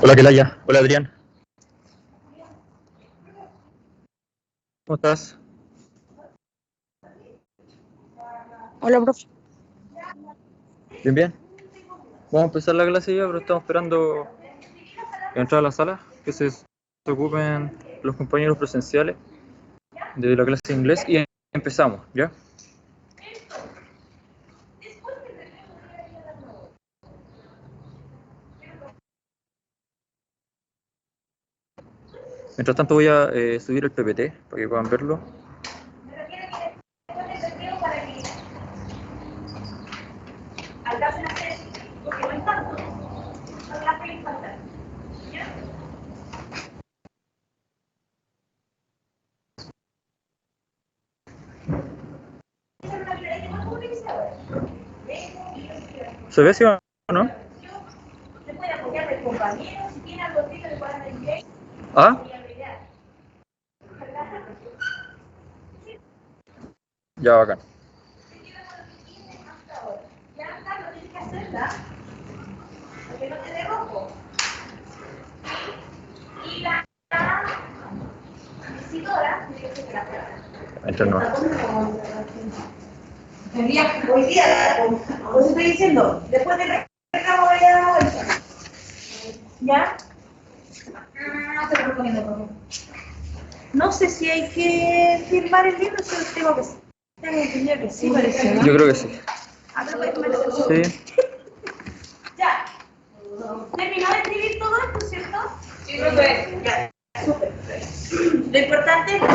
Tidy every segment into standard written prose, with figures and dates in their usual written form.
Hola, Kelaya. Hola, Adrián. ¿Cómo estás? Hola, profe. Bien, bien. Vamos a empezar la clase ya, pero estamos esperando entrar a la sala, que se ocupen los compañeros presenciales de la clase de inglés y empezamos, ¿ya? Mientras tanto voy a subir el PPT para que puedan verlo. ¿Se ve, sí o no? ¿Ah? Ya, bacán. Entra no. Hoy día, os estoy diciendo, después del reclamo voy a dar la vuelta. ¿Ya? No te lo recomiendo, por favor. No sé si hay que firmar el libro, si tengo que entendido que sí, parece, ¿no? Yo creo que sí. Ah, pero puedes comer. Sí. Ya. ¿Terminó de escribir todo esto, cierto? Sí, profe. Ya, súper. Lo importante es que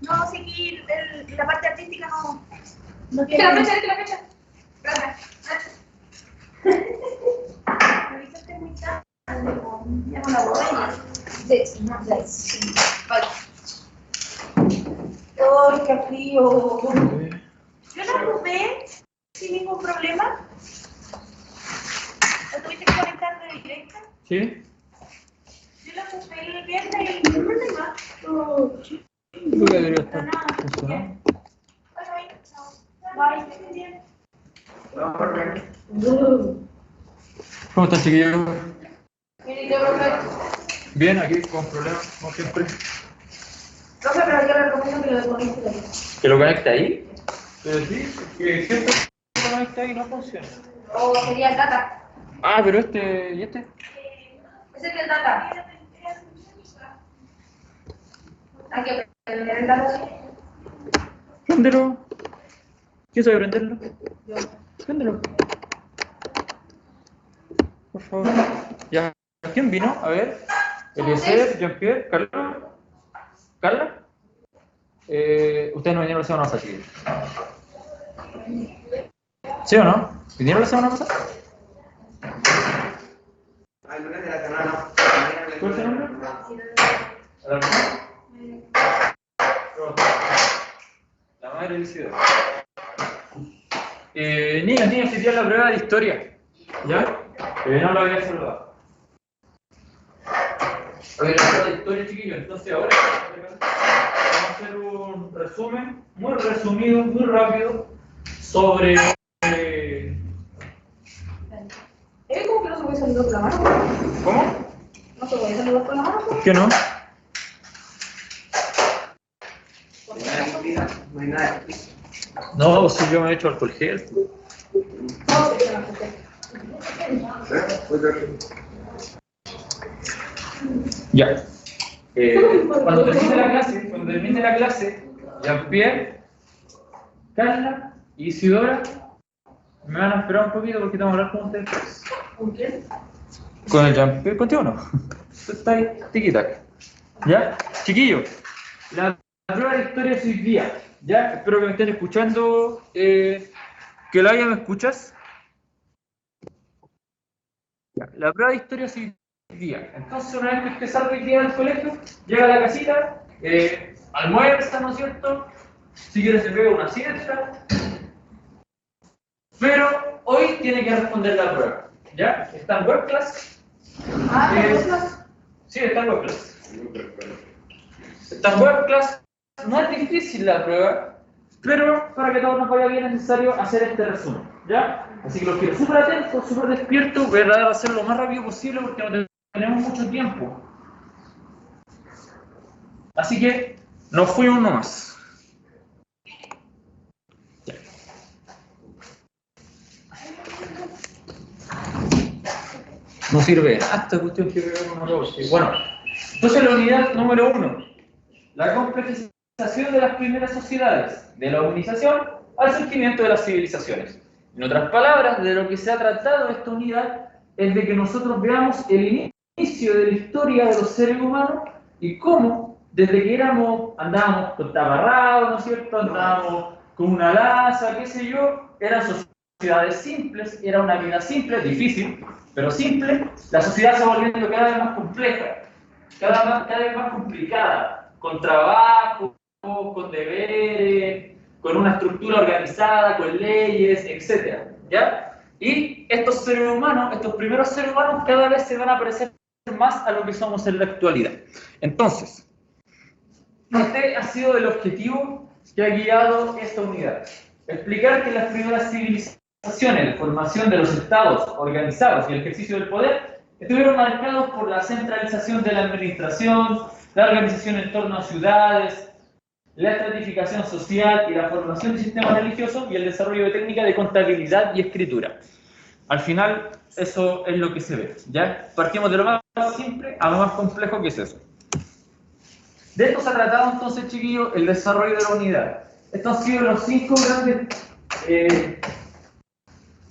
no seguir la parte artística, no tiene. La fecha. Gracias. ¿Revisaste muy tarde? Ya con la botella. Sí, no, sí. Vale. ¡Ay, qué frío! Yo la ocupé sin ningún problema. ¿La tuviste que conectar de directa? ¿Sí? Yo la ocupé el viernes y ningún problema. Yo creo que debería estar funcionando. ¿Cómo están, chiquillos? Bien, aquí con problemas, como siempre. Profe, pero yo le recomiendo que lo desconecte ahí. ¿Que lo conecte ahí? Pero sí, que siempre que lo conecte ahí no funciona. O sería el data. Ah, pero este, ¿y este? Ese es el data. Hay que prender el data. Préndelo. ¿Quién sabe prenderlo? Yo. Préndelo. Por favor. Ya. ¿Quién vino? A ver. Eliezer, Jean-Pierre, Carla. ¿Carla? Ustedes no vinieron la semana pasada, chicos. ¿Sí o no? ¿Vinieron la semana pasada? ¿Cuál es el nombre? La madre del ciudad. Niña, tienes que tirar la prueba de historia. ¿Ya? No lo había saludado. A ver, la prueba de historia, chiquillos. Entonces ahora vamos a hacer un resumen muy resumido, muy rápido sobre... ¿Cómo que no se puede saludar con la mano? ¿Cómo? ¿No se puede saludar con la mano? ¿Por qué no? No hay nada. No, si yo me he hecho alcohol gel. Ya. Cuando termine la clase, Jean-Pierre, Carla y Isidora me van a esperar un poquito porque tengo que hablar con ustedes. ¿Con quién? ¿Con el Jean-Pierre? ¿Contigo no? Está ahí, tiki-tac. ¿Ya? Chiquillos, la prueba de historia es hoy día. ¿Ya? Espero que me estén escuchando. Kelaya, ¿me escuchas? Ya. La prueba de historia es hoy día. Entonces, una vez que usted salga hoy día del colegio, llega a la casita, almuerza, ¿no es cierto? Si quiere se pega una siesta. Pero hoy tiene que responder la prueba. ¿Ya? Está en web class. Ah, Sí, está en web class. Esta web class no es difícil la prueba, pero para que todo nos vaya bien es necesario hacer este resumen, ¿ya? Así que los quiero súper atentos, súper despiertos, voy a tratar de hacerlo lo más rápido posible porque no tenemos mucho tiempo. Así que nos fuimos nomás. No sirve esta cuestión que veo como yo. Bueno, entonces la unidad número 1, la complejización de las primeras sociedades, de la humanización al surgimiento de las civilizaciones. En otras palabras, de lo que se ha tratado esta unidad es de que nosotros veamos el inicio de la historia de los seres humanos y cómo, desde que andábamos con taparrados, ¿no es cierto? Andábamos con una laza, qué sé yo, eran sociedades simples, era una vida simple, difícil, pero simple. La sociedad se va volviendo cada vez más compleja, cada vez más complicada, con trabajo, con deberes, con una estructura organizada, con leyes, etc. ¿Ya? Y estos seres humanos, estos primeros seres humanos, cada vez se van a parecer más a lo que somos en la actualidad. Entonces, este ha sido el objetivo que ha guiado esta unidad. Explicar que las primeras civilizaciones, la formación de los estados organizados y el ejercicio del poder, estuvieron marcados por la centralización de la administración, la organización en torno a ciudades, la estratificación social y la formación de sistemas religiosos y el desarrollo de técnicas de contabilidad y escritura. Al final, eso es lo que se ve, ¿ya? Partimos de lo más simple a lo más complejo, que es eso. De esto se ha tratado entonces, chiquillos, el desarrollo de la unidad. Estos han sido los 5 grandes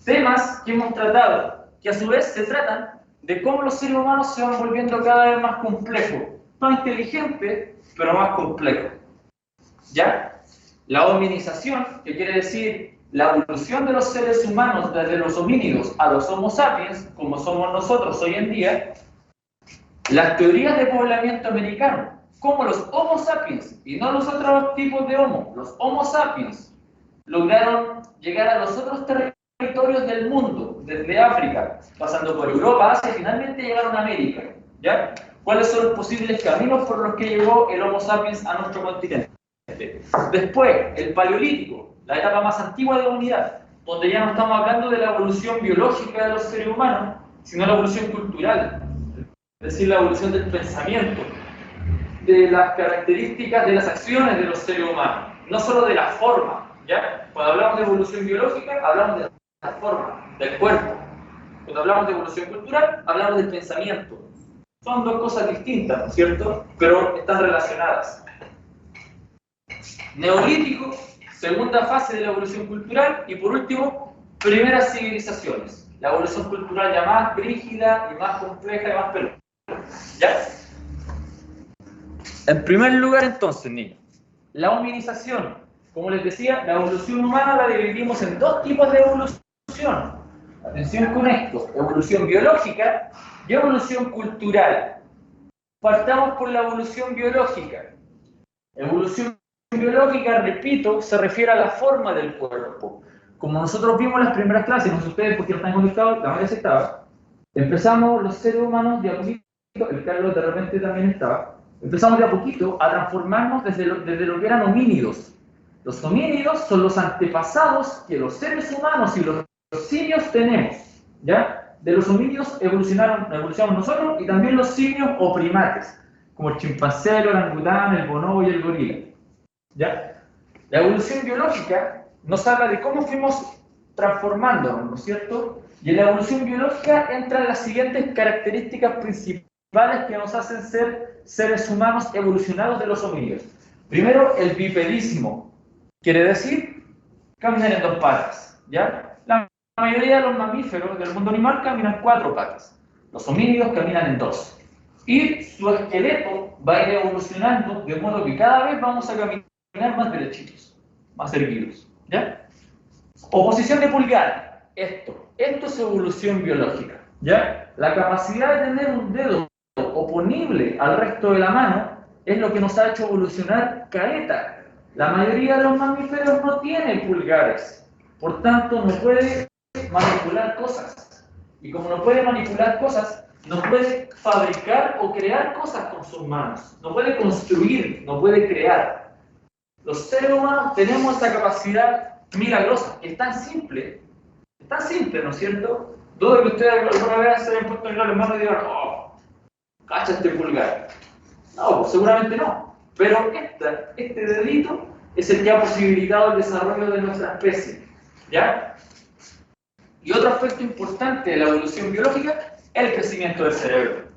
temas que hemos tratado, que a su vez se tratan de cómo los seres humanos se van volviendo cada vez más complejos, más inteligentes, pero más complejos. ¿Ya? La hominización, que quiere decir la evolución de los seres humanos desde los homínidos a los homo sapiens, como somos nosotros hoy en día, las teorías de poblamiento americano, como los homo sapiens, y no los otros tipos de homo, los homo sapiens, lograron llegar a los otros territorios del mundo, desde África, pasando por Europa, Asia, y finalmente llegaron a América. ¿Ya? ¿Cuáles son los posibles caminos por los que llegó el homo sapiens a nuestro continente? Después, el Paleolítico, la etapa más antigua de la humanidad, donde ya no estamos hablando de la evolución biológica de los seres humanos, sino la evolución cultural, es decir, la evolución del pensamiento, de las características de las acciones de los seres humanos, no solo de la forma, ¿ya? Cuando hablamos de evolución biológica, hablamos de la forma, del cuerpo. Cuando hablamos de evolución cultural, hablamos del pensamiento. Son dos cosas distintas, ¿no es cierto? Pero están relacionadas. Neolítico, segunda fase de la evolución cultural, y por último, primeras civilizaciones. La evolución cultural ya más rígida y más compleja y más peluda. ¿Ya? En primer lugar, entonces, niños, la hominización. Como les decía, la evolución humana la dividimos en 2 tipos de evolución. Atención con esto: evolución biológica y evolución cultural. Partamos por la evolución biológica. Evolución biológica, repito, se refiere a la forma del cuerpo. Como nosotros vimos en las primeras clases, no sé ustedes porque no están conectados, la mayoría estaba. Empezamos los seres humanos de a poquito, el Carlos de repente también estaba. Empezamos de a poquito a transformarnos desde lo que eran homínidos. Los homínidos son los antepasados que los seres humanos y los simios tenemos, ¿ya? De los homínidos evolucionamos nosotros y también los simios o primates, como el chimpancé, el orangután, el bonobo y el gorila, ¿ya? La evolución biológica nos habla de cómo fuimos transformándonos, ¿no es cierto? Y en la evolución biológica entran las siguientes características principales que nos hacen ser seres humanos evolucionados de los homínidos. Primero, el bipedismo. Quiere decir, caminan en 2 patas, ¿ya? La mayoría de los mamíferos del mundo animal caminan 4 patas. Los homínidos caminan en 2. Y su esqueleto va a ir evolucionando de modo que cada vez vamos a caminar más derechitos, más erguidos, ¿ya? Oposición de pulgar. Esto es evolución biológica, ¿ya? La capacidad de tener un dedo oponible al resto de la mano es lo que nos ha hecho evolucionar caleta. La mayoría de los mamíferos no tiene pulgares, por tanto no puede manipular cosas. Y como no puede manipular cosas, no puede fabricar o crear cosas con sus manos, no puede construir, no puede crear. Los seres humanos tenemos esta capacidad milagrosa, que es tan simple, ¿no es cierto? Dudo que ustedes alguna vez se hayan puesto en las manos y digan, oh, cacha este pulgar. No, pues seguramente no. Pero este dedito es el que ha posibilitado el desarrollo de nuestra especie. ¿Ya? Y otro aspecto importante de la evolución biológica es el crecimiento del cerebro.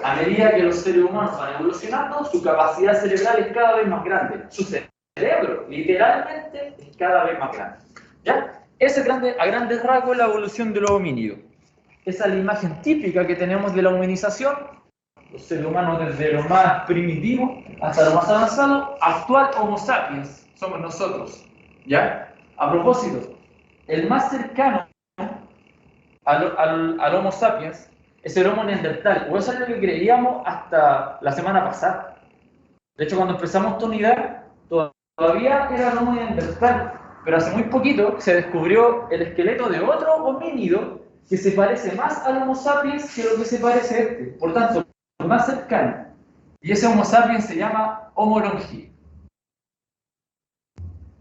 A medida que los seres humanos van evolucionando, su capacidad cerebral es cada vez más grande. Su cerebro, literalmente, es cada vez más grande. ¿Ya? Esa es a grandes rasgos la evolución de los homínidos. Esa es la imagen típica que tenemos de la humanización. Los seres humanos desde lo más primitivo hasta lo más avanzado, actual Homo sapiens, somos nosotros. ¿Ya? A propósito, el más cercano al Homo sapiens es el Homo neandertal, o eso es lo que creíamos hasta la semana pasada. De hecho, cuando empezamos esta unidad, todavía era el Homo neandertal, pero hace muy poquito se descubrió el esqueleto de otro homínido que se parece más al Homo sapiens que lo que se parece a este. Por tanto, el más cercano. Y ese Homo sapiens se llama Homo longi.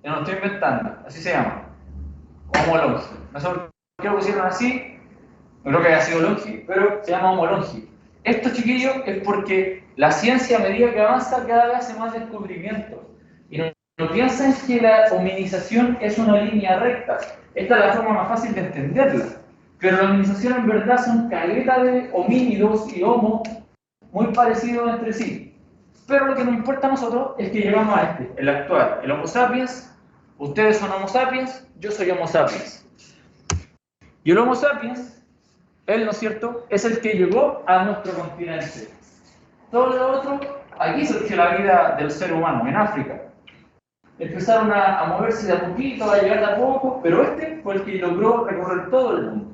Yo no lo estoy inventando, así se llama. Homo longi. No sé por qué lo pusieron así, no creo que haya sido longi, pero se llama Homo longi. Esto, chiquillos, es porque la ciencia a medida que avanza cada vez hace más descubrimientos. Y no piensen que la hominización es una línea recta. Esta es la forma más fácil de entenderla. Pero la hominización en verdad son caletas de homínidos y homo muy parecidos entre sí. Pero lo que nos importa a nosotros es que llegamos a el actual, el Homo sapiens. Ustedes son Homo sapiens, yo soy Homo sapiens. Y el Homo sapiens, él, ¿no es cierto?, es el que llegó a nuestro continente. Todo lo otro, aquí surgió la vida del ser humano, en África. Empezaron a moverse de a poquito, a llegar de a poco, pero este fue el que logró recorrer todo el mundo.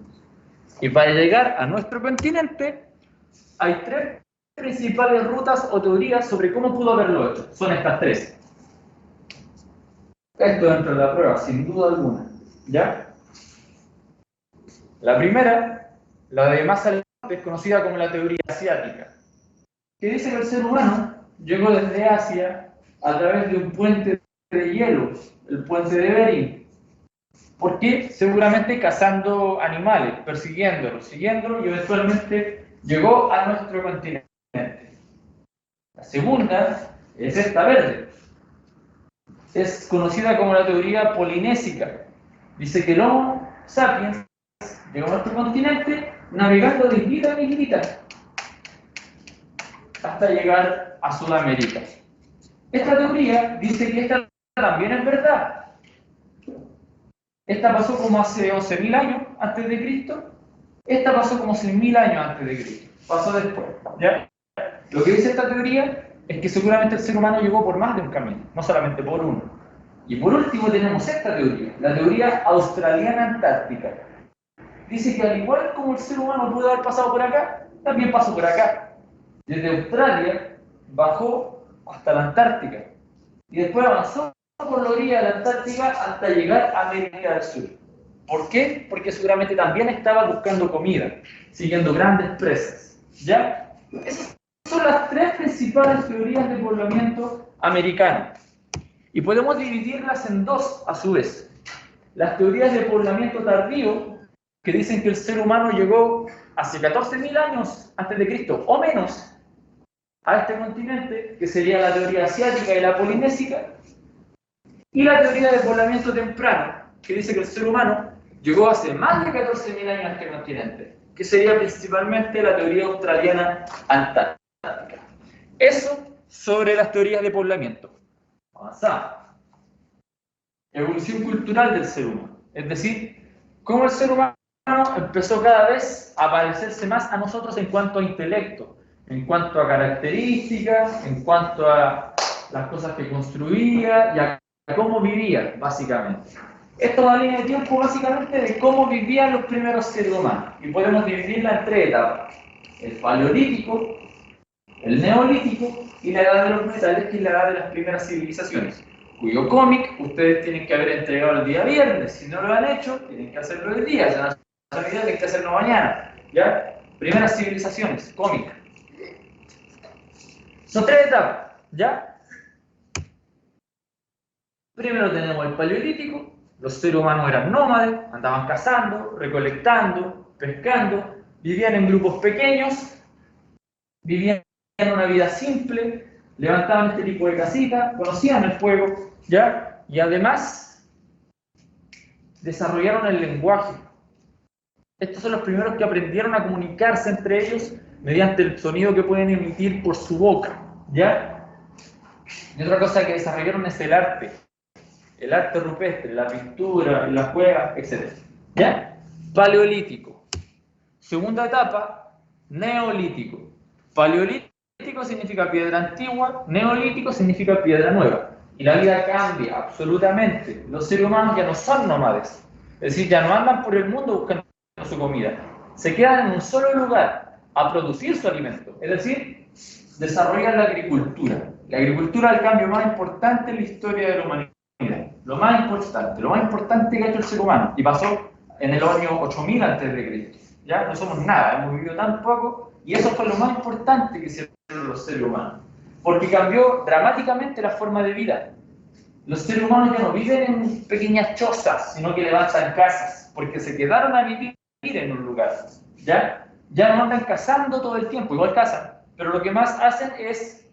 Y para llegar a nuestro continente, hay tres principales rutas o teorías sobre cómo pudo haberlo hecho. Son estas tres. Esto dentro de la prueba, sin duda alguna. ¿Ya? La primera, la de más adelante, es conocida como la teoría asiática, que dice que el ser humano llegó desde Asia a través de un puente de hielo, el puente de Bering. ¿Por qué? Seguramente cazando animales, persiguiéndolos, siguiéndolos, y eventualmente llegó a nuestro continente. La segunda es esta verde. Es conocida como la teoría polinésica. Dice que el Homo sapiens llegó a nuestro continente navegando de islita en islita hasta llegar a Sudamérica. Esta teoría dice que esta también es verdad. Esta pasó como hace 11.000 años antes de Cristo. Esta pasó como 100.000 años antes de Cristo. Pasó después. ¿Ya? Lo que dice esta teoría es que seguramente el ser humano llegó por más de un camino, no solamente por uno. Y por último tenemos esta teoría, la teoría australiana antártica. Dice que al igual como el ser humano pudo haber pasado por acá, también pasó por acá. Desde Australia bajó hasta la Antártica y después avanzó por la orilla de la Antártica hasta llegar a América del Sur. ¿Por qué? Porque seguramente también estaba buscando comida, siguiendo grandes presas. ¿Ya? Esas son las tres principales teorías de poblamiento americano. Y podemos dividirlas en dos a su vez. Las teorías de poblamiento tardío, que dicen que el ser humano llegó hace 14.000 años antes de Cristo o menos a este continente, que sería la teoría asiática y la polinésica, y la teoría de poblamiento temprano, que dice que el ser humano llegó hace más de 14.000 años a este continente, que sería principalmente la teoría australiana antártica. Eso sobre las teorías de poblamiento. Avanzamos. Evolución cultural del ser humano, es decir, cómo el ser humano empezó cada vez a parecerse más a nosotros en cuanto a intelecto, en cuanto a características, en cuanto a las cosas que construía y a cómo vivía, básicamente. Esto es una línea de tiempo, básicamente, de cómo vivían los primeros seres humanos. Y podemos dividirla en tres etapas. El paleolítico, el neolítico y la edad de los metales, que es la edad de las primeras civilizaciones, cuyo cómic ustedes tienen que haber entregado el día viernes. Si no lo han hecho, tienen que hacerlo el día. Si no tienen que hacerlo mañana. ¿Ya? Primeras civilizaciones, cómicas. Son 3 etapas, ¿ya? Primero tenemos el Paleolítico. Los seres humanos eran nómades, andaban cazando, recolectando, pescando, vivían en grupos pequeños, vivían una vida simple, levantaban este tipo de casitas, conocían el fuego, ¿ya? Y además desarrollaron el lenguaje. Estos son los primeros que aprendieron a comunicarse entre ellos mediante el sonido que pueden emitir por su boca, ¿ya? Y otra cosa que desarrollaron es el arte rupestre, la pintura, la cueva, etc. ¿Ya? Paleolítico. Segunda etapa, neolítico. Paleolítico significa piedra antigua, neolítico significa piedra nueva. Y la vida cambia absolutamente. Los seres humanos ya no son nómades. Es decir, ya no andan por el mundo buscando su comida. Se quedan en un solo lugar a producir su alimento. Es decir, desarrollan la agricultura. La agricultura es el cambio más importante en la historia de la humanidad. Lo más importante que ha hecho el ser humano. Y pasó en el año 8000 a.C. Ya no somos nada, hemos vivido tan poco. Y eso fue lo más importante que hicieron los seres humanos. Porque cambió dramáticamente la forma de vida. Los seres humanos ya no viven en pequeñas chozas, sino que levantan casas. Porque se quedaron a vivir en un lugar. ¿Ya? Ya no andan cazando todo el tiempo, igual cazan. Pero lo que más hacen es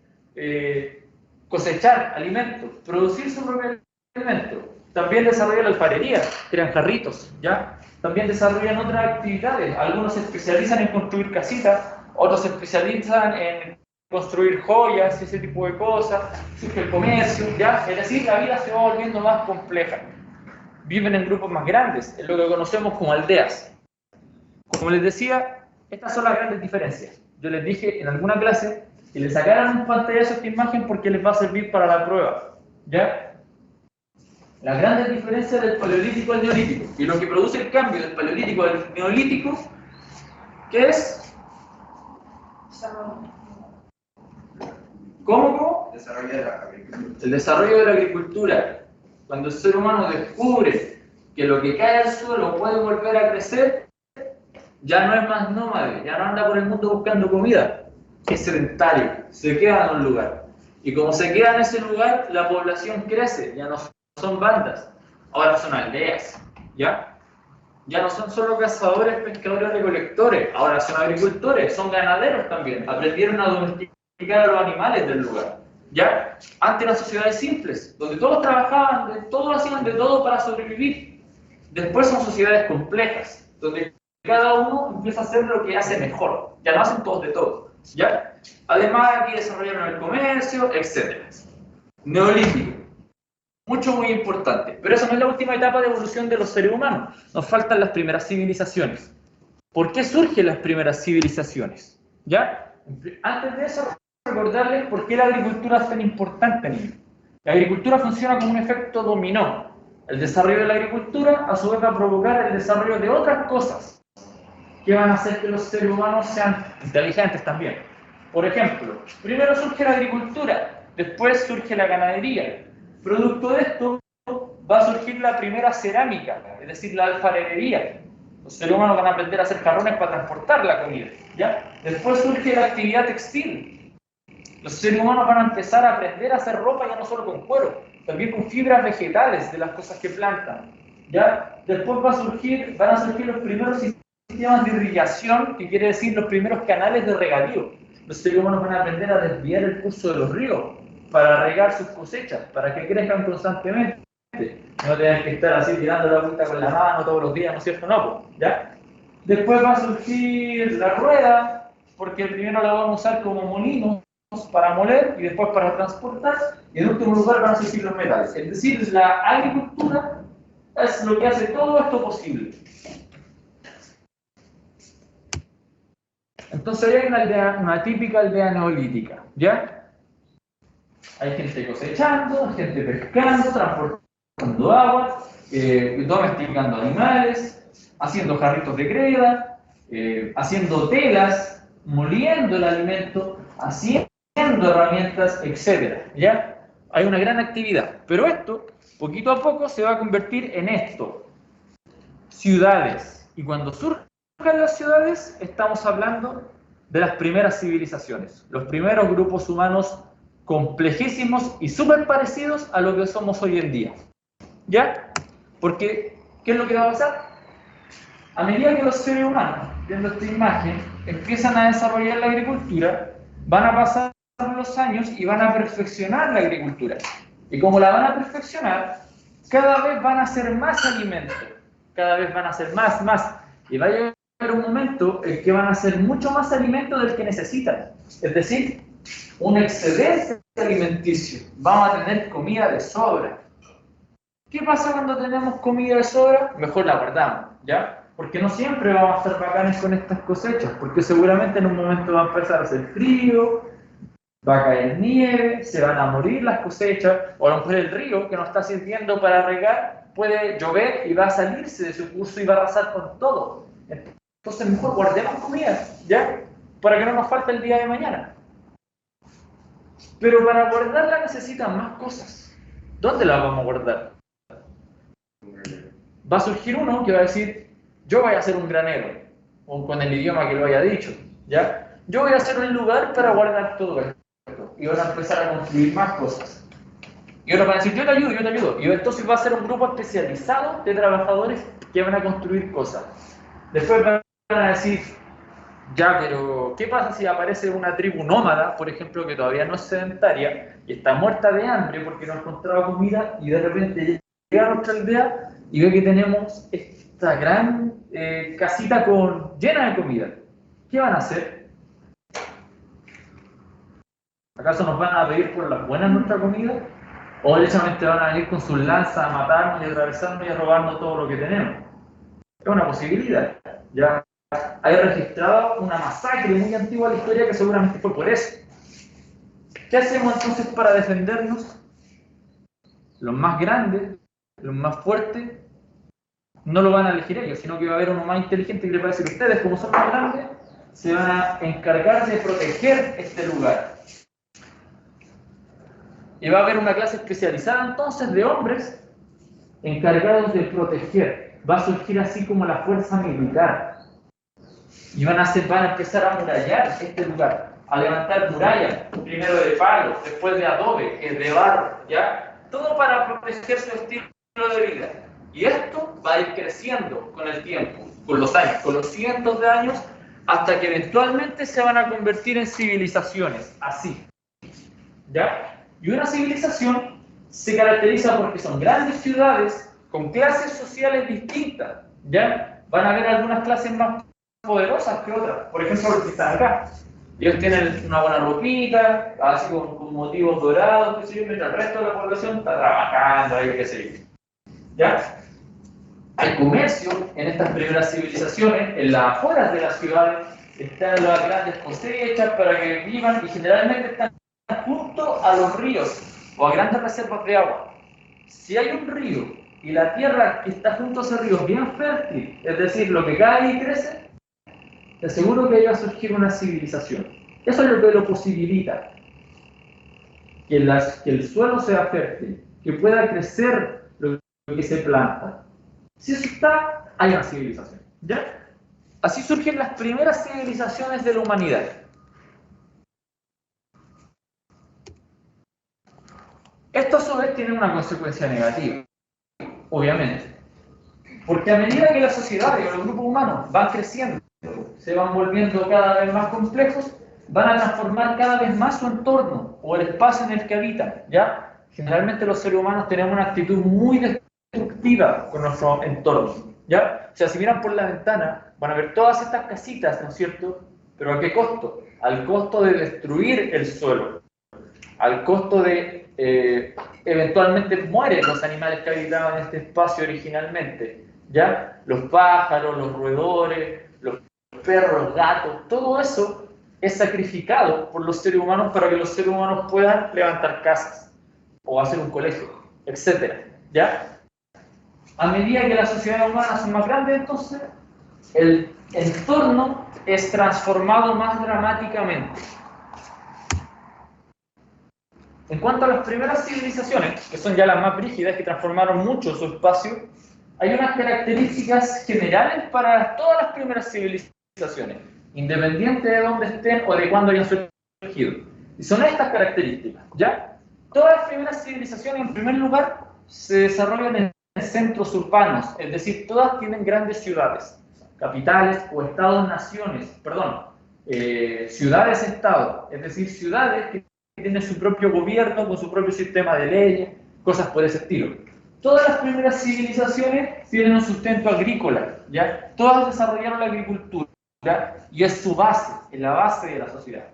cosechar alimentos, producir su propio alimento. También desarrollan la alfarería, crean jarritos, ¿ya? También desarrollan otras actividades. Algunos se especializan en construir casitas, otros se especializan en construir joyas y ese tipo de cosas. Surge el comercio, ¿ya? Es decir, la vida se va volviendo más compleja. Viven en grupos más grandes, en lo que conocemos como aldeas. Como les decía, estas son las grandes diferencias. Yo les dije en alguna clase que les sacaran un pantallazo a esta imagen porque les va a servir para la prueba, ¿ya? Las grandes diferencias del Paleolítico al Neolítico. Y lo que produce el cambio del Paleolítico al Neolítico, ¿qué es? ¿Cómo? El desarrollo de la agricultura. Cuando el ser humano descubre que lo que cae al suelo puede volver a crecer, ya no es más nómade, ya no anda por el mundo buscando comida, es sedentario, se queda en un lugar. Y como se queda en ese lugar, la población crece, ya no son bandas, ahora son aldeas, ¿ya? Ya no son solo cazadores, pescadores, recolectores, ahora son agricultores, son ganaderos también, aprendieron a domesticar a los animales del lugar, ¿ya? Antes eran sociedades simples, donde todos trabajaban, todos hacían de todo para sobrevivir. Después son sociedades complejas, donde cada uno empieza a hacer lo que hace mejor, ya no hacen todos de todo, ¿ya? Además aquí desarrollaron el comercio, etc. Neolítico. Muy importante. Pero esa no es la última etapa de evolución de los seres humanos. Nos faltan las primeras civilizaciones. ¿Por qué surgen las primeras civilizaciones? ¿Ya? Antes de eso, recordarles por qué la agricultura es tan importante, niños. La agricultura funciona como un efecto dominó. El desarrollo de la agricultura, a su vez, va a provocar el desarrollo de otras cosas que van a hacer que los seres humanos sean inteligentes también. Por ejemplo, primero surge la agricultura, después surge la ganadería. Producto de esto va a surgir la primera cerámica, es decir, la alfarería. Los seres humanos van a aprender a hacer jarrones para transportar la comida, ¿ya? Después surge la actividad textil. Los seres humanos van a empezar a aprender a hacer ropa ya no solo con cuero, también con fibras vegetales de las cosas que plantan, ¿ya? Después van a surgir los primeros sistemas de irrigación, que quiere decir los primeros canales de regadío. Los seres humanos van a aprender a desviar el curso de los ríos para regar sus cosechas, para que crezcan constantemente. No tengan que estar así tirando la vuelta con la mano todos los días, ¿no es cierto? No, ¿ya? Después va a surgir la rueda, porque primero la vamos a usar como molinos para moler y después para transportar, y en último lugar van a surgir los metales. Es decir, la agricultura es lo que hace todo esto posible. Entonces hay una típica aldea neolítica, ¿ya? Hay gente cosechando, gente pescando, transportando agua, domesticando animales, haciendo jarritos de greda, haciendo telas, moliendo el alimento, haciendo herramientas, etc. ¿Ya? Hay una gran actividad, pero esto, poquito a poco, se va a convertir en esto: ciudades. Y cuando surgen en las ciudades, estamos hablando de las primeras civilizaciones, los primeros grupos humanos complejísimos y súper parecidos a lo que somos hoy en día. ¿Ya? Porque, ¿qué es lo que va a pasar? A medida que los seres humanos, viendo esta imagen, empiezan a desarrollar la agricultura, van a pasar los años y van a perfeccionar la agricultura. Y como la van a perfeccionar, cada vez van a hacer más alimentos, cada vez van a hacer más. Y va a llegar un momento en que van a hacer mucho más alimento del que necesitan. Es decir, un excedente alimenticio. Vamos a tener comida de sobra. ¿Qué pasa cuando tenemos comida de sobra? Mejor la guardamos, ¿ya? Porque no siempre vamos a estar bacanes con estas cosechas, porque seguramente en un momento va a empezar a hacer frío, va a caer nieve, se van a morir las cosechas, o a lo mejor el río que nos está sirviendo para regar puede llover y va a salirse de su curso y va a arrasar con todo. Entonces mejor guardemos comida, ¿ya? Para que no nos falte el día de mañana. Pero para guardarla necesitan más cosas. ¿Dónde la vamos a guardar? Va a surgir uno que va a decir, yo voy a hacer un granero, o con el idioma que lo haya dicho, ¿ya? Yo voy a hacer un lugar para guardar todo esto. Y van a empezar a construir más cosas. Y otros van a decir, yo te ayudo. Y entonces va a ser un grupo especializado de trabajadores que van a construir cosas. Después van a decir, ya, pero ¿qué pasa si aparece una tribu nómada, por ejemplo, que todavía no es sedentaria y está muerta de hambre porque no ha encontrado comida y de repente llega a nuestra aldea y ve que tenemos esta gran casita llena de comida? ¿Qué van a hacer? ¿Acaso nos van a pedir por las buenas nuestra comida? ¿O derechamente van a venir con sus lanzas a matarnos y atravesarnos y a robarnos todo lo que tenemos? Es una posibilidad. Ya hay registrado una masacre muy antigua en la historia que seguramente fue por eso. ¿Qué hacemos entonces para defendernos? Los más grandes, los más fuertes, no lo van a elegir ellos, sino que va a haber uno más inteligente que les va a decir, ustedes como son más grandes, se van a encargar de proteger este lugar. Y va a haber una clase especializada entonces de hombres encargados de proteger. Va a surgir así como la fuerza militar. Y van a empezar a amurallar este lugar, a levantar murallas, primero de palo, después de adobe, de barro, ¿ya? Todo para proteger su estilo de vida. Y esto va a ir creciendo con el tiempo, con los años, con los cientos de años, hasta que eventualmente se van a convertir en civilizaciones, así, ¿ya? Y una civilización se caracteriza porque son grandes ciudades con clases sociales distintas, ¿ya? Van a haber algunas clases más poderosas que otras, por ejemplo los que están acá. Ellos tienen una buena ropita, así con motivos dorados, qué sé yo, mientras el resto de la población está trabajando, ahí, qué sé yo. ¿Ya? Hay comercio en estas primeras civilizaciones, en las afueras de las ciudades, están las grandes cosechas para que vivan y generalmente están junto a los ríos o a grandes reservas de agua. Si hay un río y la tierra que está junto a ese río es bien fértil, es decir, lo que cae y crece, te aseguro que ahí va a surgir una civilización. Eso es lo que lo posibilita. Que el suelo sea fértil, que pueda crecer lo que se planta. Si eso está, hay una civilización. ¿Ya? Así surgen las primeras civilizaciones de la humanidad. Esto a su vez tiene una consecuencia negativa, obviamente. Porque a medida que la sociedad y los grupos humanos van creciendo, se van volviendo cada vez más complejos, van a transformar cada vez más su entorno o el espacio en el que habitan, ¿ya? Generalmente los seres humanos tenemos una actitud muy destructiva con nuestro entorno, ¿ya? O sea, si miran por la ventana, van a ver todas estas casitas, ¿no es cierto? ¿Pero a qué costo? Al costo de destruir el suelo, al costo de eventualmente mueren los animales que habitaban en este espacio originalmente, ¿ya? Los pájaros, los roedores, los perros, los gatos, todo eso es sacrificado por los seres humanos para que los seres humanos puedan levantar casas o hacer un colegio, etc. ¿Ya? A medida que las sociedades humanas son más grandes, entonces, el entorno es transformado más dramáticamente. En cuanto a las primeras civilizaciones, que son ya las más brígidas, que transformaron mucho su espacio, hay unas características generales para todas las primeras civilizaciones, independiente de dónde estén o de cuándo hayan surgido. Y son estas características, ¿ya? Todas las primeras civilizaciones, en primer lugar, se desarrollan en centros urbanos, es decir, todas tienen grandes ciudades, capitales o estados-naciones, ciudades-estado, es decir, ciudades que tienen su propio gobierno, con su propio sistema de leyes, cosas por ese estilo. Todas las primeras civilizaciones tienen un sustento agrícola, ¿ya? Todas desarrollaron la agricultura y es su base, es la base de la sociedad.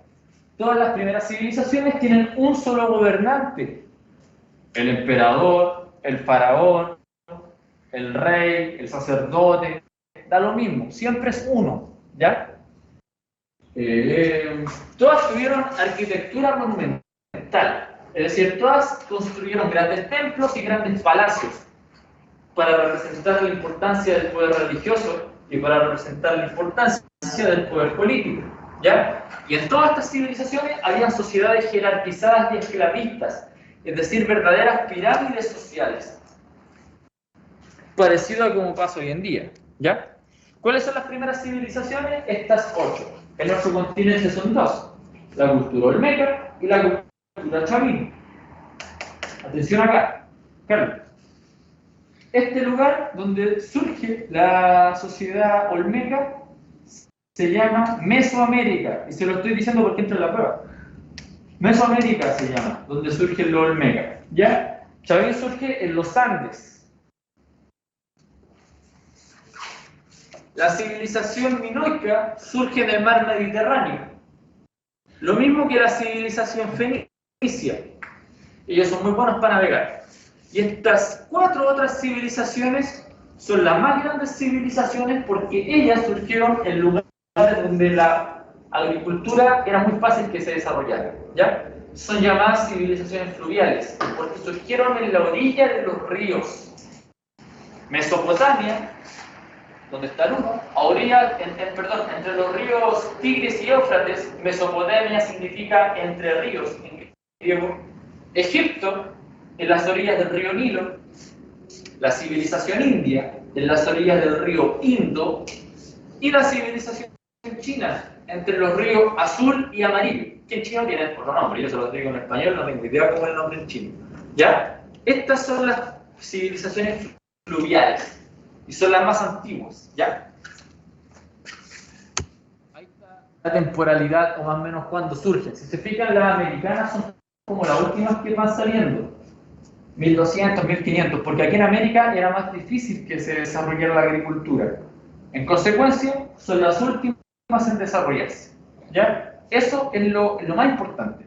Todas las primeras civilizaciones tienen un solo gobernante, el emperador, el faraón, el rey, el sacerdote, da lo mismo, siempre es uno, ¿ya? Todas tuvieron arquitectura monumental, es decir, todas construyeron grandes templos y grandes palacios para representar la importancia del poder religioso y para representar la importancia del poder político, ¿ya? Y en todas estas civilizaciones había sociedades jerarquizadas y esclavistas, es decir, verdaderas pirámides sociales, parecido a como pasa hoy en día, ¿ya? ¿Cuáles son las primeras civilizaciones? Estas 8. En nuestro continente son 2, la cultura olmeca y la cultura chavina. Atención acá, Carlos. Este lugar donde surge la sociedad olmeca se llama Mesoamérica, y se lo estoy diciendo porque entra en la prueba. Mesoamérica se llama, donde surge el olmeca, ¿ya? Chavín surge en los Andes. La civilización minoica surge en el mar Mediterráneo. Lo mismo que la civilización fenicia. Ellos son muy buenos para navegar. Y estas 4 otras civilizaciones son las más grandes civilizaciones porque ellas surgieron en lugares donde la agricultura era muy fácil que se desarrollara, ¿ya? Son llamadas civilizaciones fluviales porque surgieron en la orilla de los ríos. Mesopotamia, donde está el uno, a orilla, entre los ríos Tigris y Éufrates. Mesopotamia significa entre ríos en griego. Egipto, en las orillas del río Nilo. La civilización india, en las orillas del río Indo. Y la civilización china, entre los ríos Azul y Amarillo, que en chino tienen otro nombre, yo se los digo en español, no tengo idea cómo es el nombre en chino, ¿ya? Estas son las civilizaciones fluviales. Y son las más antiguas, ¿ya? Ahí está la temporalidad, o más o menos cuándo surgen. Si se fijan, las americanas son como las últimas que van saliendo. 1200, 1500, porque aquí en América era más difícil que se desarrollara la agricultura. En consecuencia, son las últimas en desarrollarse, ¿ya? Eso es lo más importante.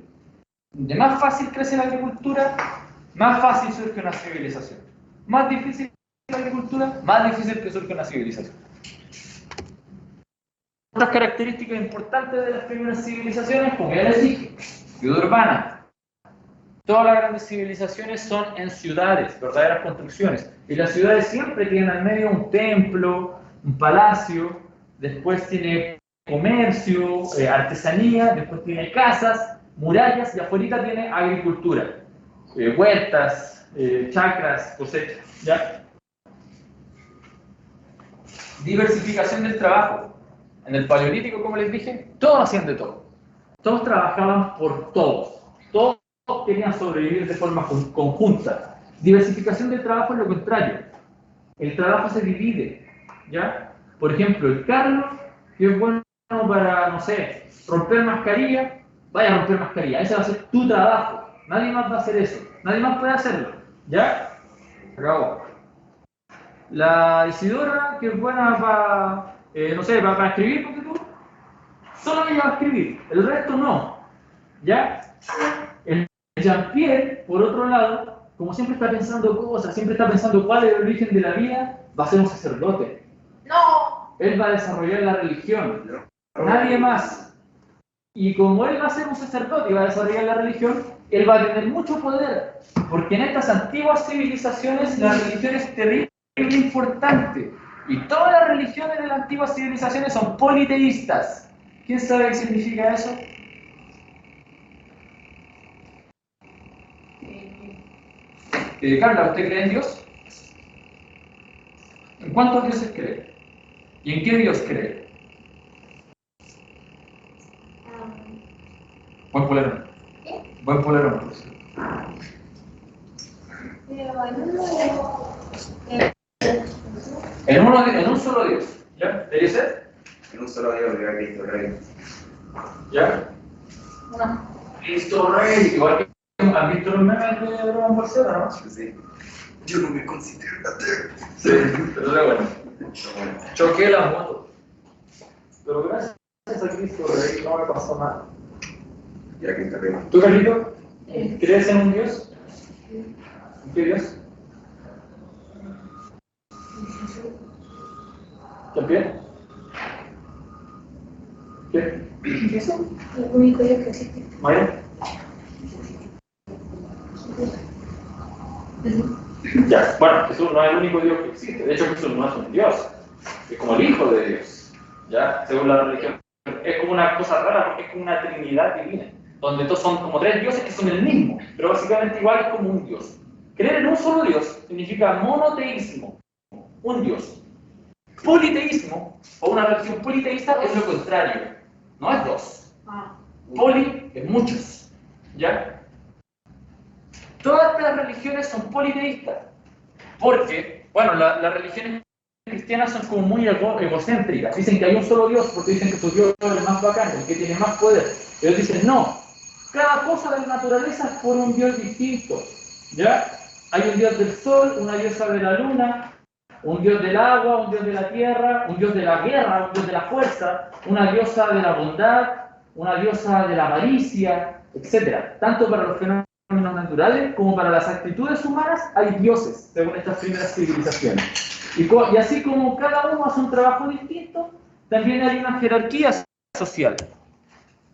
De más fácil crece la agricultura, más fácil surge una civilización. Más difícil la agricultura, más difícil que surja una civilización. Otras características importantes de las primeras civilizaciones, como ya les dije, ciudad urbana. Todas las grandes civilizaciones son en ciudades, verdaderas construcciones. Y las ciudades siempre tienen al medio un templo, un palacio, después tiene comercio, artesanía, después tiene casas, murallas y afuera tiene agricultura, huertas, chacras, cosechas, ¿ya? Diversificación del trabajo. En el Paleolítico, como les dije, todos hacían de todo. Todos trabajaban por todos. Todos querían sobrevivir de forma conjunta. Diversificación del trabajo es lo contrario. El trabajo se divide, ¿ya? Por ejemplo, el Carlos, que es bueno para, no sé, romper mascarilla, vaya a romper mascarilla. Ese va a ser tu trabajo. Nadie más va a hacer eso. Nadie más puede hacerlo, ¿ya? Acabó. La Isidora, que es buena para, no sé, para escribir, porque tú, solo ella va a escribir, el resto no, ¿ya? El Jean-Pierre, por otro lado, como siempre está pensando cosas, siempre está pensando cuál es el origen de la vida, va a ser un sacerdote. No. Él va a desarrollar la religión, nadie más. Y como él va a ser un sacerdote y va a desarrollar la religión, él va a tener mucho poder, porque en estas antiguas civilizaciones la religión es terrible. Es importante. Y todas las religiones de las antiguas civilizaciones son politeístas. ¿Quién sabe qué significa eso? Carla, ¿usted cree en Dios? ¿En cuántos dioses cree? ¿Y en qué Dios cree? Buen polerón. Buen polerón, por cierto. En un solo Dios. ¿Ya? ¿Debería ser? En un solo Dios, viva Cristo Rey. ¿Ya? No. Cristo Rey. Igual que han visto los memes de Dragon Ball Z, ¿no? Sí. Yo no me considero ateo. Sí, pero era bueno. Choqué la moto. Pero gracias a Cristo Rey no me pasó nada. Ya Cristo Rey. ¿Tú, Carlito? ¿Crees en un Dios? ¿En qué Dios? ¿También? ¿Qué? ¿Qué es eso? El único Dios que existe. ¿Maya? Ya, bueno, Jesús no es el único Dios que existe. De hecho, Jesús no es un Dios. Es como el Hijo de Dios. ¿Ya? Según la religión. Es como una cosa rara porque es como una trinidad divina. Donde todos son como tres dioses que son el mismo. Pero básicamente igual es como un Dios. Creer en un solo Dios significa monoteísmo. Un Dios. Politeísmo, o una religión politeísta, es lo contrario. No es dos. Poli es muchos. ¿Ya? Todas las religiones son politeístas. Porque, bueno, las religiones cristianas son como muy egocéntricas. Dicen que hay un solo Dios porque dicen que su Dios es el más bacán, el que tiene más poder. Ellos dicen, no. Cada cosa de la naturaleza es por un Dios distinto. ¿Ya? Hay un Dios del sol, una diosa de la luna, un Dios del agua, un Dios de la tierra, un Dios de la guerra, un Dios de la fuerza, una diosa de la bondad, una diosa de la avaricia, etc. Tanto para los fenómenos naturales como para las actitudes humanas hay dioses, según estas primeras civilizaciones. Y así como cada uno hace un trabajo distinto, también hay una jerarquía social,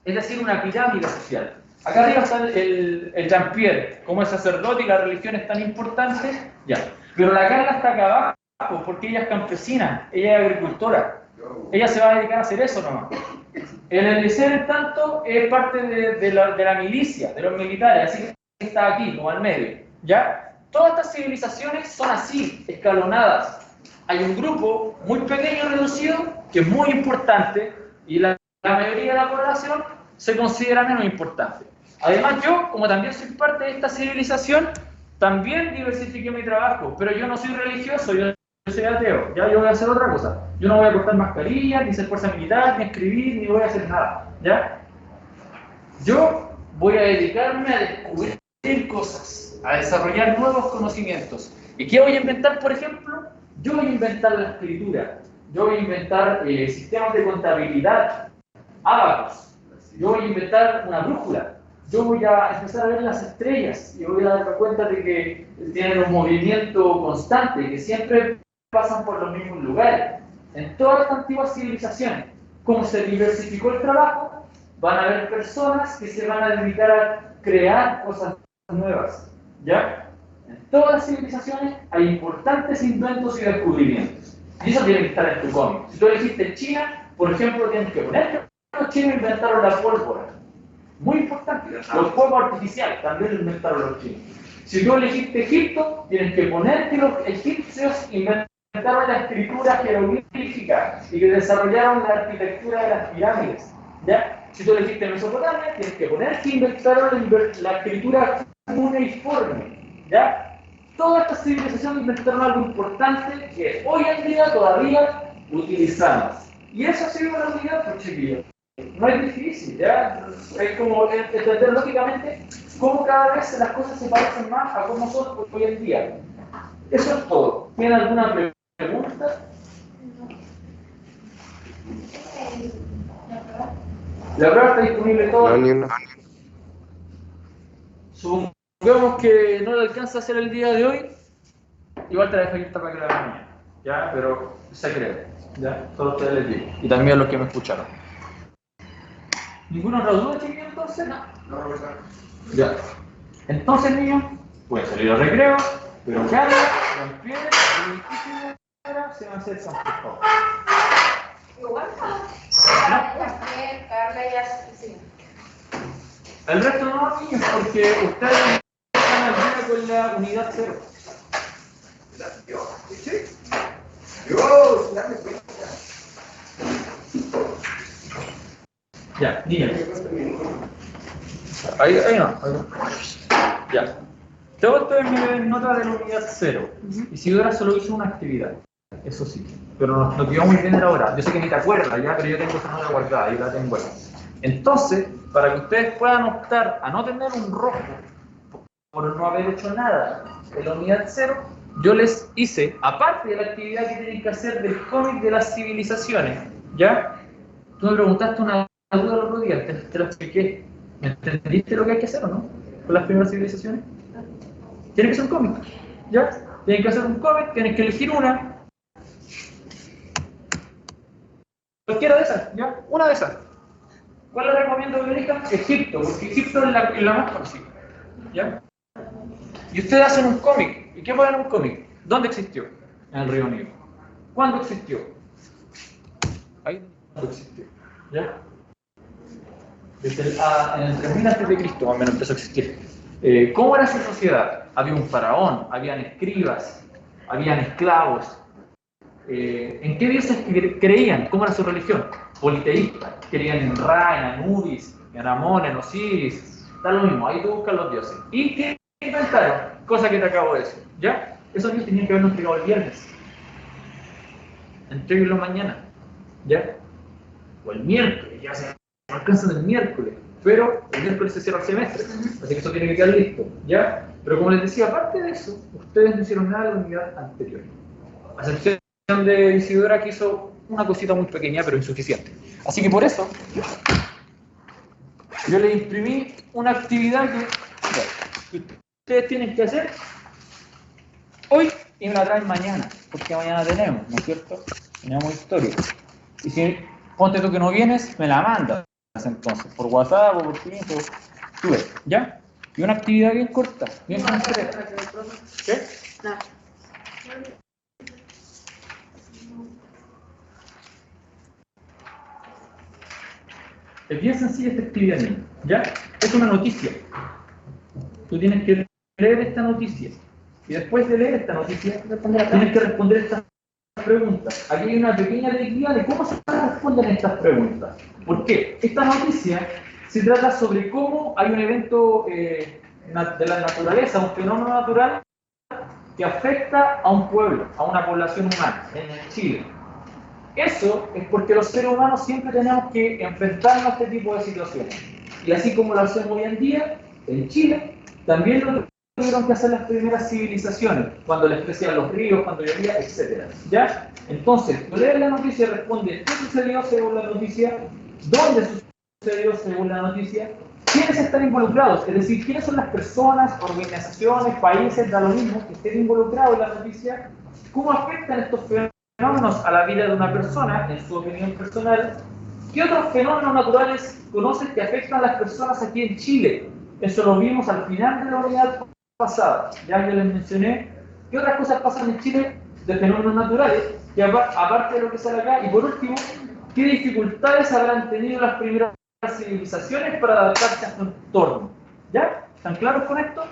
es decir, una pirámide social. Acá arriba está el Jean-Pierre, como es sacerdote y la religión es tan importante, ya. Pero la Carla está acá abajo, porque ella es campesina, ella es agricultora. Ella se va a dedicar a hacer eso nomás. El Eliezer, en tanto, es parte de la milicia, de los militares, así que está aquí, como al medio. ¿Ya? Todas estas civilizaciones son así, escalonadas. Hay un grupo muy pequeño, reducido, que es muy importante, y la mayoría de la población se considera menos importante. Además, yo, como también soy parte de esta civilización, también diversifiqué mi trabajo, pero yo no soy religioso, yo soy ateo, ya yo voy a hacer otra cosa. Yo no voy a cortar mascarillas, ni ser fuerza militar, ni escribir, ni voy a hacer nada, ¿ya? Yo voy a dedicarme a descubrir cosas, a desarrollar nuevos conocimientos. ¿Y qué voy a inventar, por ejemplo? Yo voy a inventar la escritura, yo voy a inventar sistemas de contabilidad, ábacos, yo voy a inventar una brújula. Yo voy a empezar a ver las estrellas y voy a darme cuenta de que tienen un movimiento constante, que siempre pasan por los mismos lugares. En todas las antiguas civilizaciones, como se diversificó el trabajo, van a haber personas que se van a dedicar a crear cosas nuevas. ¿Ya? En todas las civilizaciones hay importantes inventos y descubrimientos. Y eso tiene que estar en tu cómic. Si tú elegiste China, por ejemplo, tienes que poner que los chinos inventaron la pólvora. Muy importante. Los fuegos artificiales también lo inventaron los chinos. Si tú elegiste Egipto, tienes que poner que los egipcios inventaron la escritura jeroglífica y que desarrollaron la arquitectura de las pirámides. ¿Ya? Si tú elegiste Mesopotamia, tienes que poner que inventaron la escritura cuneiforme. ¿Ya? Todas estas civilizaciones inventaron algo importante que hoy en día todavía utilizamos. Y eso ha sido una unidad, pues, chiquillos. No es difícil, ¿ya? Es como entender lógicamente cómo cada vez las cosas se parecen más a cómo son hoy en día. Eso es todo. ¿Tienen alguna pregunta? La prueba está disponible toda. No, ni una. Supongamos que no le alcanza a hacer el día de hoy, igual te la dejo ahí para que la hagan mañana. ¿Ya? Pero se cree. ¿Ya? Solo ustedes les digo. Y también los que me escucharon. ¿Ninguno otra duda, chiquillos, entonces? No. No, profesor. Ya. Entonces, niños, pueden salir al recreo, pero Carla, Jean-Pierre y se van a hacer San Francisco. Igual, Carla ya sí. El resto no, niños, porque ustedes están al día con la unidad 0. ¿Sí? Ya, niña. Ahí no. Ahí no. Ya. Todo esto es mi nota de la unidad 0. Isidora solo hizo una actividad. Eso sí. Pero nos quedó muy bien en la hora. Yo sé que ni te acuerdas ya, pero yo tengo esa nota guardada y la tengo ahí. Entonces, para que ustedes puedan optar a no tener un rojo por no haber hecho nada en la unidad 0, yo les hice, aparte de la actividad que tienen que hacer del cómic de las civilizaciones, ¿ya? Tú me preguntaste una duda el otro día, te lo expliqué. ¿Me entendiste lo que hay que hacer o no? Con las primeras civilizaciones. Tienen que ser un cómic, ¿ya? Tienen que hacer un cómic, tienen que elegir una. Cualquiera de esas, ¿ya? Una de esas. ¿Cuál les recomiendo que elijan? Egipto, porque Egipto es la más conocida, ¿ya? Y ustedes hacen un cómic. ¿Y qué ponen en un cómic? ¿Dónde existió? En el río Nilo. ¿Cuándo existió? Ahí no existió, ¿ya? Desde en el 3000 a.C. más o menos empezó a existir. ¿Cómo era su sociedad? Había un faraón, habían escribas, habían esclavos. ¿En qué dioses creían? ¿Cómo era su religión? Politeísta. Creían en Ra, en Anubis, en Amón, en Osiris. Da lo mismo, ahí tú buscas los dioses. ¿Y qué inventaron? Cosa que te acabo de decir, ¿ya? Esos niños tenían que habernos entregado el viernes. Entréguenlo mañana, ¿ya? O el miércoles, ya se alcanzan el miércoles. Pero el miércoles se cierra el semestre, así que eso tiene que quedar listo, ¿ya? Pero como les decía, aparte de eso, ustedes no hicieron nada de la unidad anterior. A excepción de Isidora, que hizo una cosita muy pequeña, pero insuficiente. Así que por eso, yo le imprimí una actividad que ustedes tienen que hacer hoy y me la traen mañana, porque mañana tenemos, ¿no es cierto? Tenemos historia. Y si ponte tú que no vienes, me la mandas entonces, por WhatsApp o por Twitter, tú ves, ¿ya? Y una actividad bien corta, bien concreta. ¿Qué? No. Es bien sencilla esta actividad, ¿ya? Es una noticia. Tú tienes que leer esta noticia. Y después de leer esta noticia, tienes que responder estas preguntas. Aquí hay una pequeña directiva de cómo se responden estas preguntas. ¿Por qué? Esta noticia se trata sobre cómo hay un evento de la naturaleza, un fenómeno natural que afecta a un pueblo, a una población humana en Chile. Eso es porque los seres humanos siempre tenemos que enfrentarnos a este tipo de situaciones. Y así como lo hacemos hoy en día, en Chile, también lo tuvieron que hacer las primeras civilizaciones, cuando les crecían los ríos, cuando llovía, etc. ¿Ya? Entonces, tú lees la noticia y respondes qué sucedió según la noticia, dónde sucedió según la noticia, quiénes están involucrados, es decir, quiénes son las personas, organizaciones, países, da lo mismo, que estén involucrados en la noticia, cómo afectan estos fenómenos a la vida de una persona, en su opinión personal. ¿Qué otros fenómenos naturales conoces que afectan a las personas aquí en Chile? Eso lo vimos al final de la unidad pasada. Ya yo les mencioné qué otras cosas pasan en Chile de fenómenos naturales, que aparte de lo que sale acá. Y por último, ¿qué dificultades habrán tenido las primeras civilizaciones para adaptarse a su entorno? ¿Ya? ¿Están claros con esto?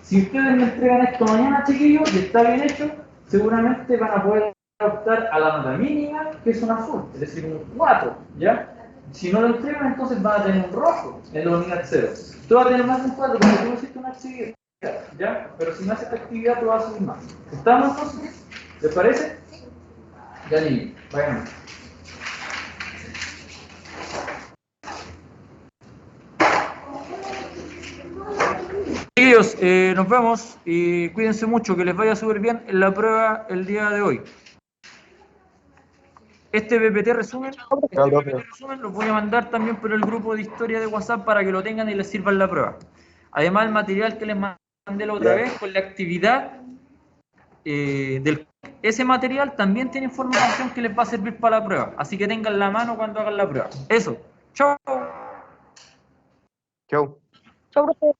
Si ustedes me entregan esto mañana, chiquillos, y está bien hecho, seguramente van a poder optar a la nota mínima, que es un azul, es decir, un 4, ¿ya? Si no lo entregan, entonces van a tener un rojo en la unidad 0. Tú vas a tener más de un 4 porque tú hiciste una actividad, ¿ya? Pero si no haces esta actividad, tú vas a subir más. ¿Estamos entonces? ¿Les parece? Ya, niños, vayan. Chiquillos, nos vemos y cuídense mucho, que les vaya súper bien en la prueba el día de hoy. Este PPT resumen los voy a mandar también por el grupo de historia de WhatsApp para que lo tengan y les sirva en la prueba. Además, el material que les mandé la otra vez con la actividad, ese material también tiene información que les va a servir para la prueba. Así que tengan la mano cuando hagan la prueba. Eso. Chao. Chau. Chau, profe.